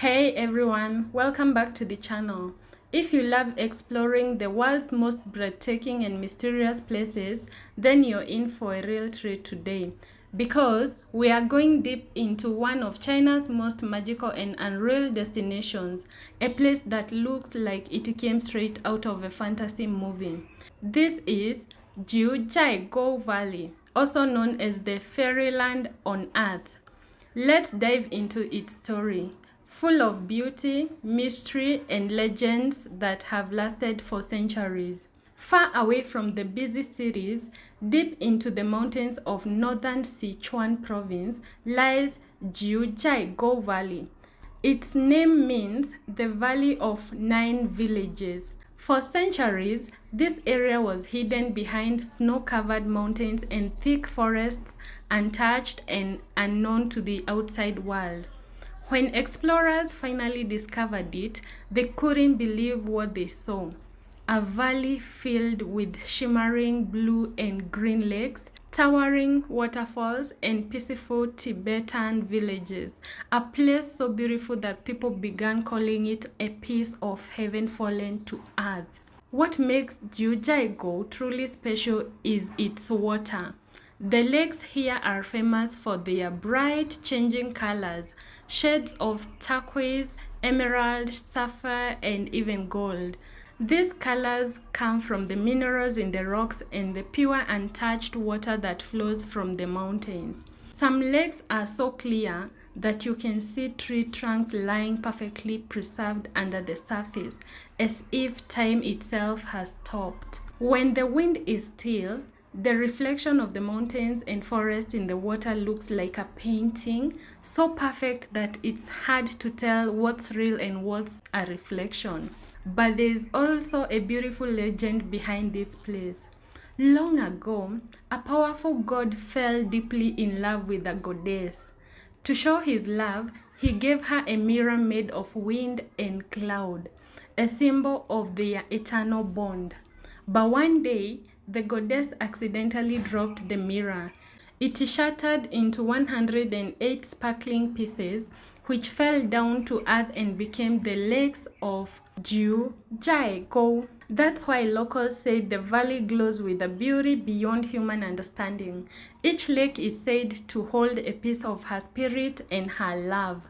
Hey everyone, welcome back to the channel. If you love exploring the world's most breathtaking and mysterious places, then you're in for a real treat today, because we are going deep into one of China's most magical and unreal destinations, a place that looks like it came straight out of a fantasy movie. This is GOU Valley, also known as the fairyland on earth. Let's dive into its story, full of beauty, mystery, and legends that have lasted for centuries. Far away from the busy cities, deep into the mountains of northern Sichuan province, lies GOU Valley. Its name means the Valley of Nine Villages. For centuries, this area was hidden behind snow-covered mountains and thick forests, untouched and unknown to the outside world. When explorers finally discovered it, they couldn't believe what they saw. A valley filled with shimmering blue and green lakes, towering waterfalls, and peaceful Tibetan villages. A place so beautiful that people began calling it a piece of heaven fallen to earth. What makes GOU truly special is its water. The lakes here are famous for their bright, changing colors, shades of turquoise, emerald, sapphire, and even gold. These colors come from the minerals in the rocks and the pure, untouched water that flows from the mountains. Some lakes are so clear that you can see tree trunks lying perfectly preserved under the surface, as if time itself has stopped. When the wind is still, the reflection of the mountains and forest in the water looks like a painting, so perfect that it's hard to tell what's real and what's a reflection. But there is also a beautiful legend behind this place. Long ago, a powerful god fell deeply in love with a goddess. To show his love, he gave her a mirror made of wind and cloud, a symbol of their eternal bond. But one day, the goddess accidentally dropped the mirror. It shattered into 108 sparkling pieces, which fell down to earth and became the lakes of ZHAI. That's why locals say the valley glows with a beauty beyond human understanding. Each lake is said to hold a piece of her spirit and her love.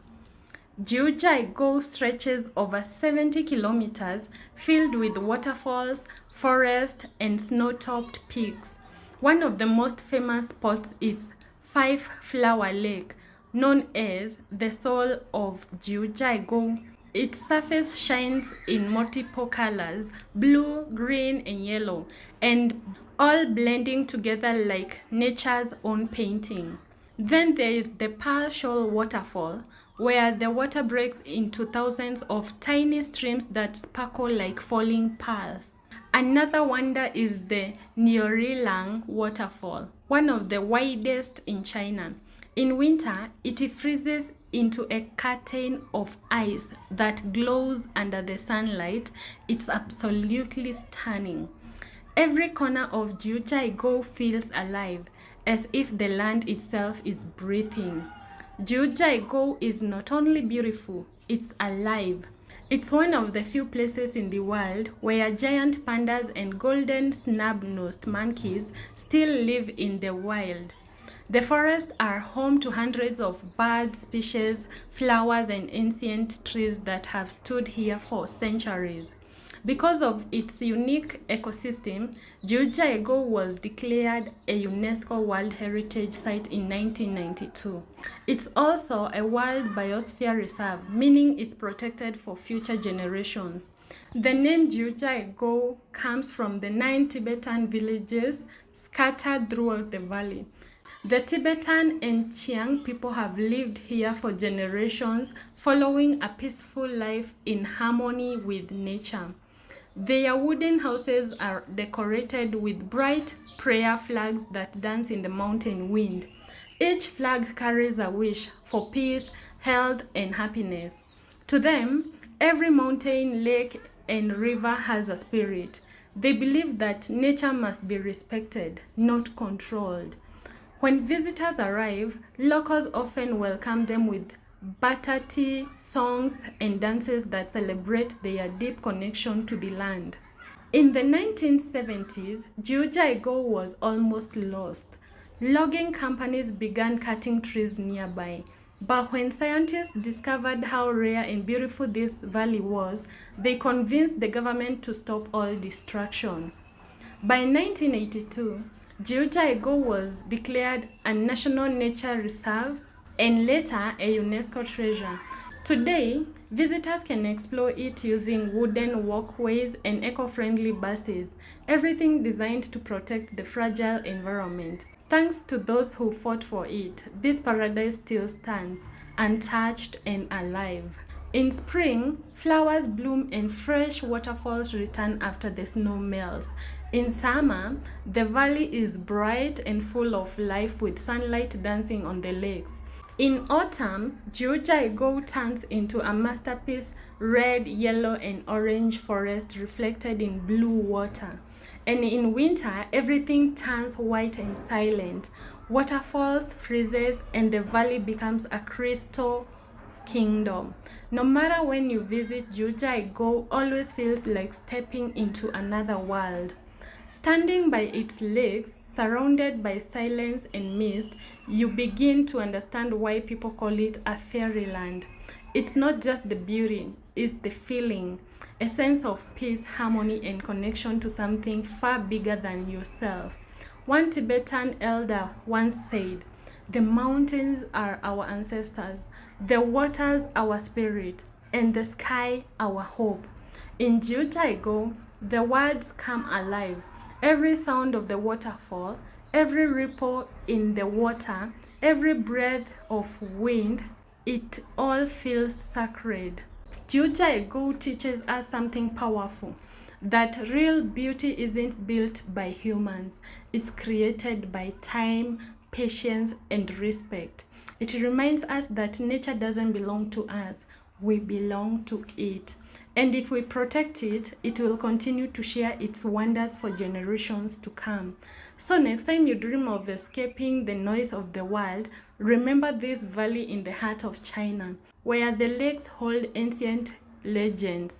ZHAI stretches over 70 kilometers, filled with waterfalls, forests, and snow-topped peaks. One of the most famous spots is Five Flower Lake, known as the soul of ZHAI. Its surface shines in multiple colors, blue, green, and yellow, and all blending together like nature's own painting. Then there is the Pearl Shoal waterfall, where the water breaks into thousands of tiny streams that sparkle like falling pearls. Another wonder is the Niurilang waterfall, one of the widest in China. In winter, it freezes into a curtain of ice that glows under the sunlight. It's absolutely stunning. Every corner of ZHAI feels alive, as if the land itself is breathing. ZHAI is not only beautiful, it's alive. It's one of the few places in the world where giant pandas and golden snub-nosed monkeys still live in the wild. The forests are home to hundreds of bird species, flowers, and ancient trees that have stood here for centuries. Because of its unique ecosystem, ZHAI was declared a UNESCO World Heritage Site in 1992. It's also a World Biosphere Reserve, meaning it's protected for future generations. The name ZHAI comes from the 9 Tibetan villages scattered throughout the valley. The Tibetan and Chiang people have lived here for generations, following a peaceful life in harmony with nature. Their wooden houses are decorated with bright prayer flags that dance in the mountain wind. Each flag carries a wish for peace, health, and happiness. To them, every mountain, lake, and river has a spirit. They believe that nature must be respected, not controlled. When visitors arrive, locals often welcome them with butter tea, songs, and dances that celebrate their deep connection to the land. In the 1970s, GOU was almost lost. Logging companies began cutting trees nearby. But when scientists discovered how rare and beautiful this valley was, they convinced the government to stop all destruction. By 1982, GIU was declared a National Nature Reserve and later a UNESCO treasure. Today, visitors can explore it using wooden walkways and eco-friendly buses, everything designed to protect the fragile environment. Thanks to those who fought for it, this paradise still stands, untouched and alive. In spring, flowers bloom and fresh waterfalls return after the snow melts. In summer, the valley is bright and full of life with sunlight dancing on the lakes. In autumn, GIU turns into a masterpiece, red, yellow, and orange forest reflected in blue water. And in winter, everything turns white and silent. Waterfalls freezes and the valley becomes a crystal kingdom. No matter when you visit, GIU always feels like stepping into another world. Standing by its lakes, surrounded by silence and mist, you begin to understand why people call it a fairyland. It's not just the beauty, it's the feeling, a sense of peace, harmony, and connection to something far bigger than yourself. One Tibetan elder once said, "The mountains are our ancestors, the waters our spirit, and the sky our hope." In GIU, the words come alive. Every sound of the waterfall, every ripple in the water, every breath of wind, it all feels sacred. GIU teaches us something powerful, that real beauty isn't built by humans, it's created by time, patience, and respect. It reminds us that nature doesn't belong to us, we belong to it. And if we protect it, it will continue to share its wonders for generations to come. So next time you dream of escaping the noise of the world, remember this valley in the heart of China, where the lakes hold ancient legends,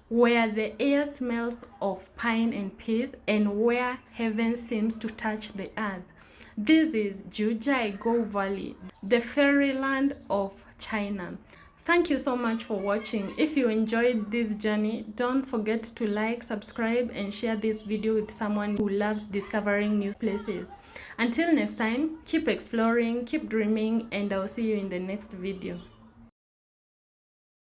where the air smells of pine and peace, and where heaven seems to touch the earth. This is GIU Valley, the fairyland of China. Thank you so much for watching. If you enjoyed this journey, don't forget to like, subscribe, and share this video with someone who loves discovering new places. Until next time, keep exploring, keep dreaming, and I'll see you in the next video.